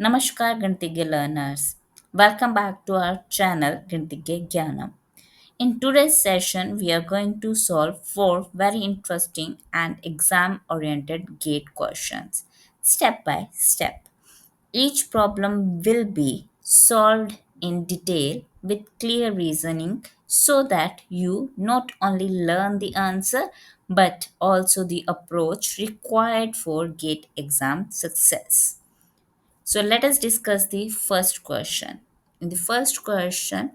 Namashkar Ganitagya learners. Welcome back to our channel Ganitagya Gyanam. In today's session, we are going to solve four very interesting and exam oriented gate questions step by step. Each problem will be solved in detail with clear reasoning so that you not only learn the answer but also the approach required for gate exam success. So let us discuss the first question. In the first question,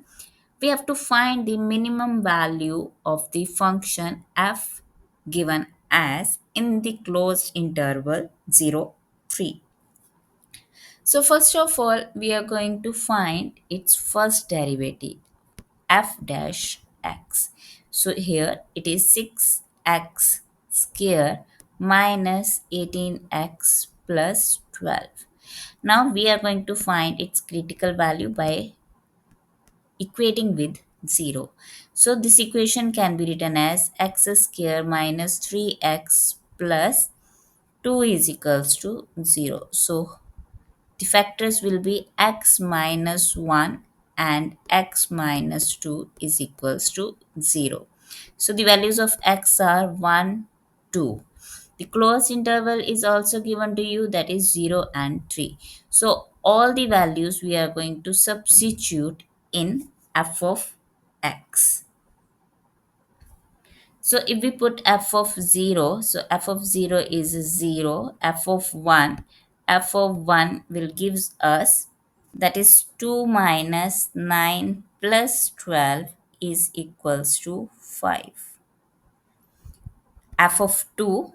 we have to find the minimum value of the function f given as in the closed interval 0, 3. So first of all, we are going to find its first derivative f dash x. So here it is 6x square minus 18x plus 12. Now we are going to find its critical value by equating with 0. So this equation can be written as x square minus 3x plus 2 is equals to 0. So the factors will be x minus 1 and x minus 2 is equals to 0. So the values of x are 1, 2. The closed interval is also given to you, that is 0 and 3. So all the values we are going to substitute in f of x. So if we put f of 0, so f of 0 is 0, f of 1 will gives us, that is 2 minus 9 plus 12 is equals to 5. F of 2,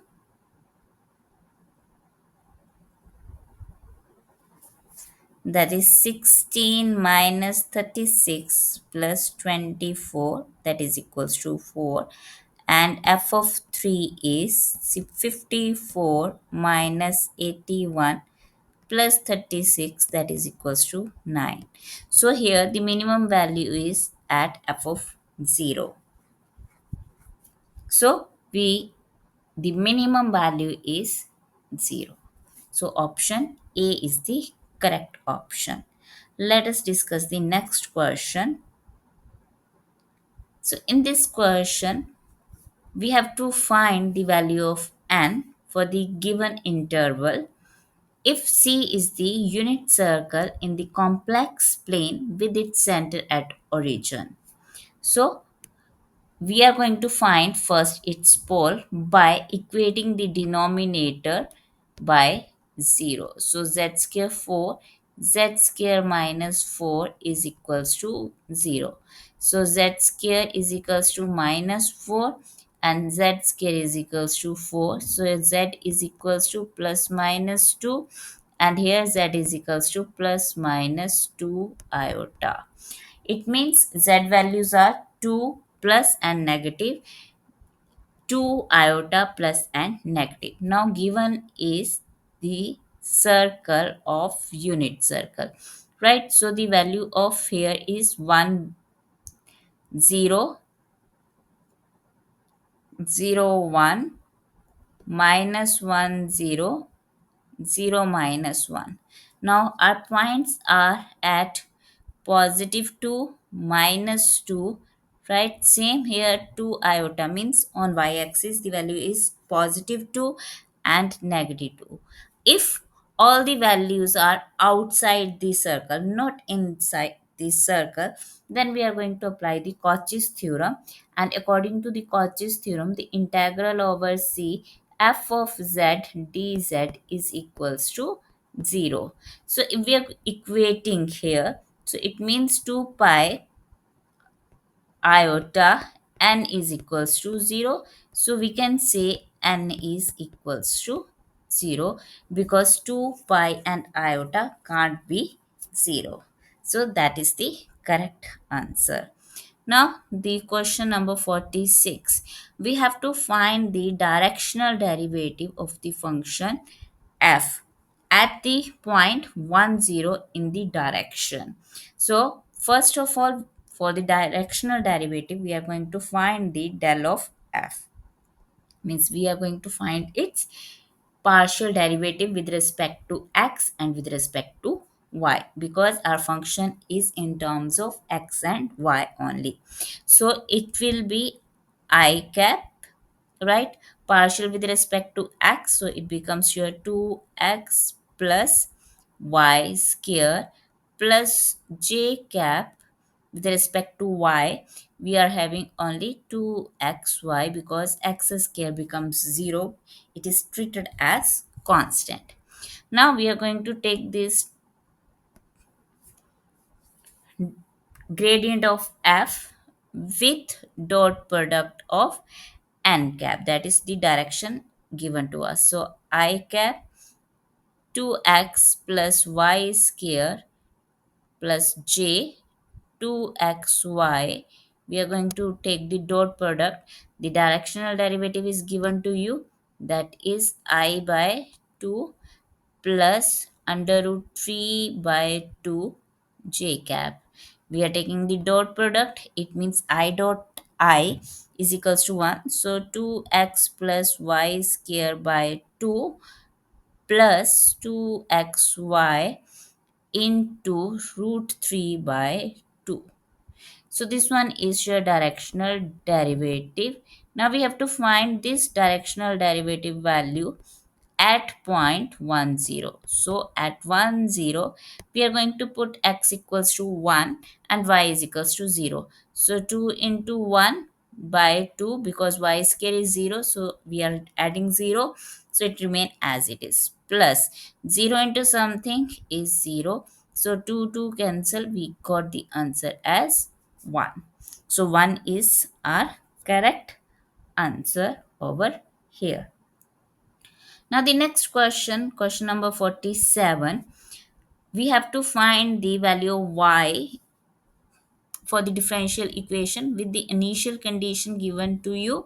that is 16 minus 36 plus 24, that is equals to 4. And f of 3 is 54 minus 81 plus 36, that is equals to 9. So here the minimum value is at f of 0. So the minimum value is 0. So option A is the correct option. Let us discuss the next question. So in this question, we have to find the value of n for the given interval if C is the unit circle in the complex plane with its center at origin. So we are going to find first its pole by equating the denominator by 0. So z square 4, z square minus 4 is equals to 0. So z square is equals to minus 4 and z square is equals to 4. So z is equals to plus minus 2 and here z is equals to plus minus 2 iota. It means z values are 2 plus and negative, 2 iota plus and negative. Now given is the circle of unit circle, right? So the value of here is 1 0 0 1 minus 1 0 0 minus 1. Now our points are at positive 2 minus 2, right? Same here, 2 iota means on y-axis the value is positive 2 and negative 2. If all the values are outside the circle, not inside the circle, then we are going to apply the Cauchy's theorem, and according to the Cauchy's theorem, the integral over c f of z dz is equals to 0. So if we are equating here, so it means 2 pi iota n is equals to 0. So we can say n is equals to 0 because 2 pi and iota can't be 0. So that is the correct answer. Now, the question number 46. We have to find the directional derivative of the function f at the point 1, 0 in the direction. So, first of all, for the directional derivative, we are going to find the del of f. Means we are going to find its partial derivative with respect to x and with respect to y, because our function is in terms of x and y only. So it will be I cap, right? Partial with respect to x, so it becomes your 2x plus y square plus j cap. With respect to y, we are having only 2xy because x square becomes 0. It is treated as constant. Now we are going to take this gradient of f with dot product of n cap, that is the direction given to us. So I cap 2x plus y square plus j 2xy. We are going to take the dot product. The directional derivative is given to you, that is I by 2 plus under root 3 by 2 j cap. We are taking the dot product, it means I dot I is equals to 1. So 2x plus y square by 2 plus 2xy into root 3 by 2. So this one is your directional derivative. Now we have to find this directional derivative value at point 1 0. So at 1 0, we are going to put x equals to 1 and y is equals to 0. So 2 into 1 by 2, because y square is 0, so we are adding 0, so it remain as it is, plus 0 into something is 0, so 2 cancel, we got the answer as 1. So 1 is our correct answer over here. Now the next question, question number 47, we have to find the value of y for the differential equation with the initial condition given to you,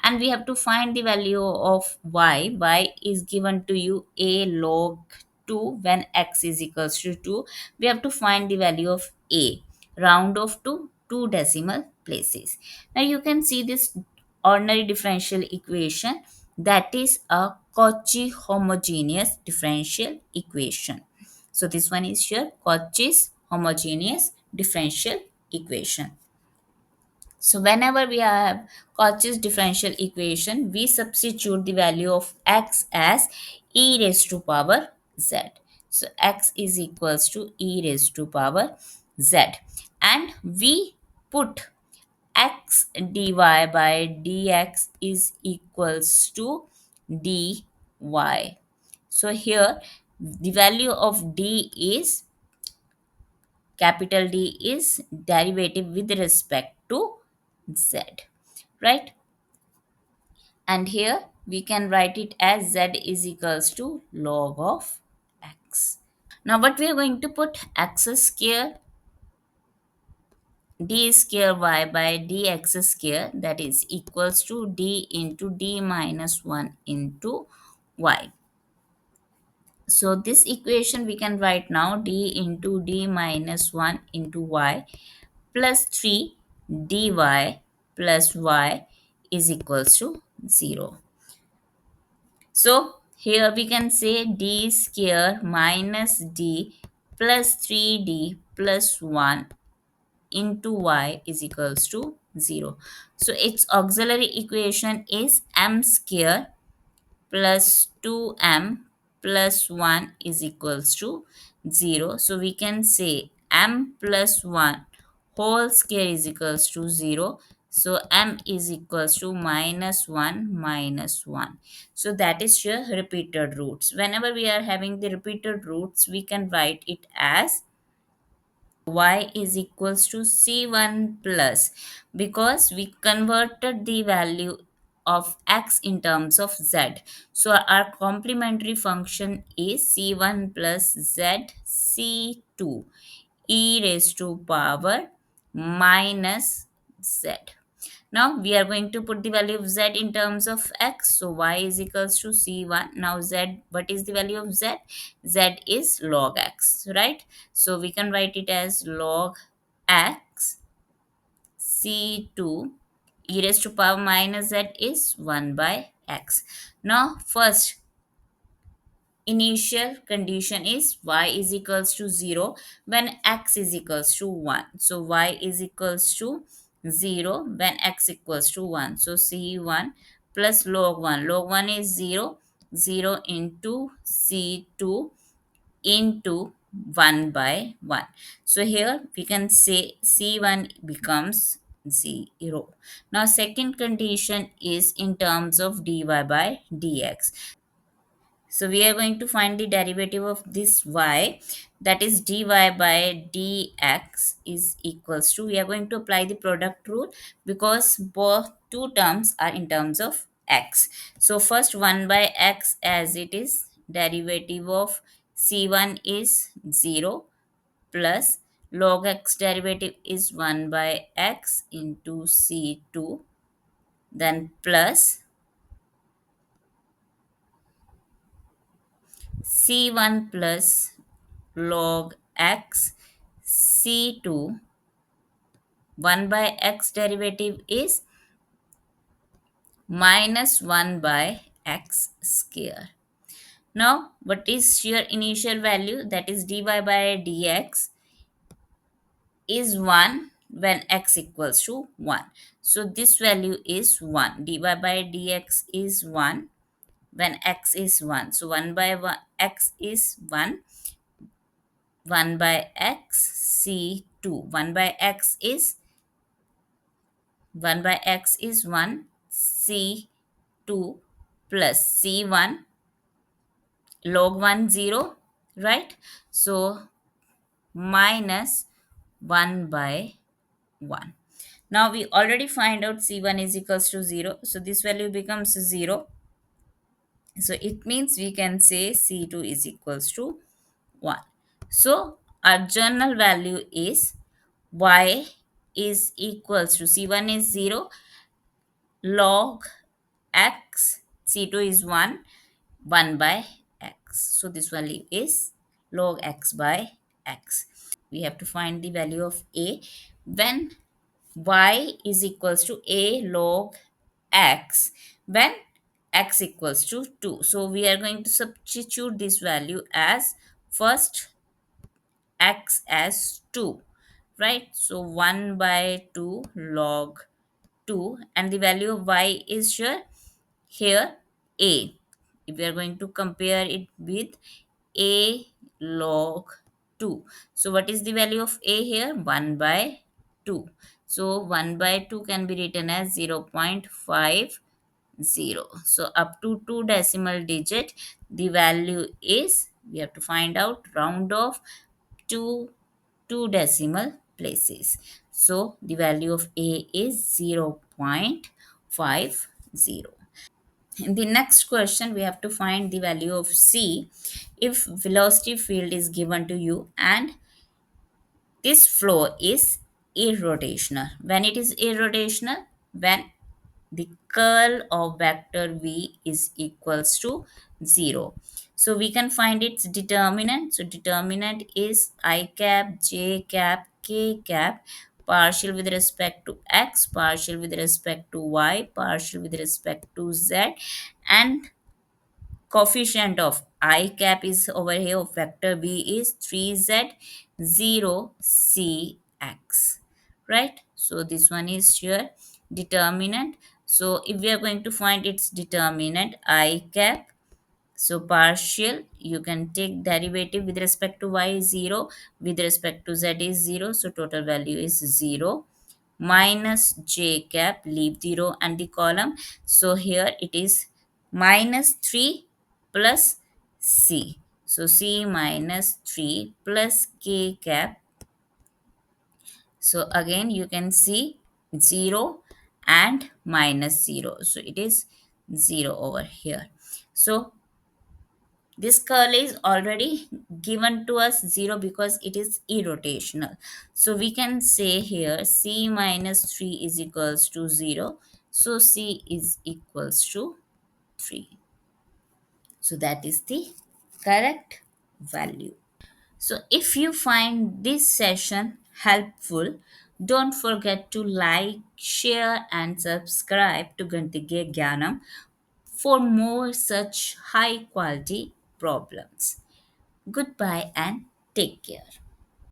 and we have to find the value of y is given to you a log 2 when x is equals to 2. We have to find the value of a, round off to two decimal places. Now you can see this ordinary differential equation, that is a Cauchy homogeneous differential equation. So this one is your Cauchy's homogeneous differential equation. So whenever we have Cauchy's differential equation, we substitute the value of x as e raised to power z. So x is equals to e raised to power z, and we put x dy by dx is equals to dy. So here the value of d is, capital D is derivative with respect to z, right? And here we can write it as z is equals to log of x. Now what we are going to put, x square d square y by dx square, that is equals to d into d minus 1 into y. So this equation we can write now, d into d minus 1 into y plus 3 dy plus y is equals to 0. So here we can say d square minus d plus 3d plus 1 into y is equals to 0. So its auxiliary equation is m square plus 2m plus 1 is equals to 0. So we can say m plus 1 whole square is equals to 0. So m is equals to minus 1 minus 1. So that is your repeated roots. Whenever we are having the repeated roots, we can write it as y is equals to c1 plus, because we converted the value of x in terms of z. So our complementary function is c1 plus z c2 e raised to power minus z. Now we are going to put the value of z in terms of x. So y is equals to c1. Now z, what is the value of z? Z is log x, right? So we can write it as log x c2 e raised to power minus z is 1 by x. Now first initial condition is y is equals to 0 when x is equals to 1. So y is equals to 0 when x equals to 1. So c1 plus log 1. Log 1 is 0. 0 into c2 into 1 by 1. So here we can say c1 becomes 0. Now second condition is in terms of dy by dx. So we are going to find the derivative of this y, that is dy by dx is equals to, we are going to apply the product rule because both two terms are in terms of x. So first 1 by x as it is, derivative of c1 is 0 plus log x derivative is 1 by x into c2, then plus c1 plus log x c2, 1 by x derivative is minus 1 by x square. Now what is your initial value, that is dy by dx is 1 when x equals to 1. So this value is 1. Dy by dx is 1 when x is 1. So 1 by 1, x is 1. 1 by x c2. 1 by x is 1 by x is 1 c2 plus c1 log 1 0, right? So minus 1 by 1. Now we already find out c1 is equals to 0. So this value becomes 0. So it means we can say c2 is equals to 1. So our general value is y is equals to c1 is 0 log x, c2 is 1, 1 by x. So this value is log x by x. We have to find the value of a when y is equals to a log x when x equals to 2. So we are going to substitute this value as first x as 2, right? So 1 by 2 log 2, and the value of y is here a. If we are going to compare it with a log 2, so what is the value of a here, 1 by 2. So 1 by 2 can be written as 0.50. So up to 2 decimal digit the value is, we have to find out, round off to 2 decimal places. So the value of a is 0.50. In the next question, we have to find the value of c if velocity field is given to you and this flow is irrotational. When it is irrotational, when the curl of vector v is equals to 0. So we can find its determinant. So determinant is I cap, j cap, k cap, partial with respect to x, partial with respect to y, partial with respect to z, and coefficient of I cap is over here of vector v is 3z 0 cx, right? So this one is your determinant. So if we are going to find its determinant, I cap, so partial, you can take derivative with respect to y is 0, with respect to z is 0, so total value is 0, minus j cap, leave 0 and the column. So here it is minus 3 plus c. So c minus 3 plus k cap. So again you can see 0 and minus 0. So it is 0 over here. So this curl is already given to us 0 because it is irrotational. So we can say here c minus 3 is equals to 0. So c is equals to 3. So that is the correct value. So if you find this session helpful, don't forget to like, share and subscribe to Ganitagya Gyanam for more such high quality problems. Goodbye and take care.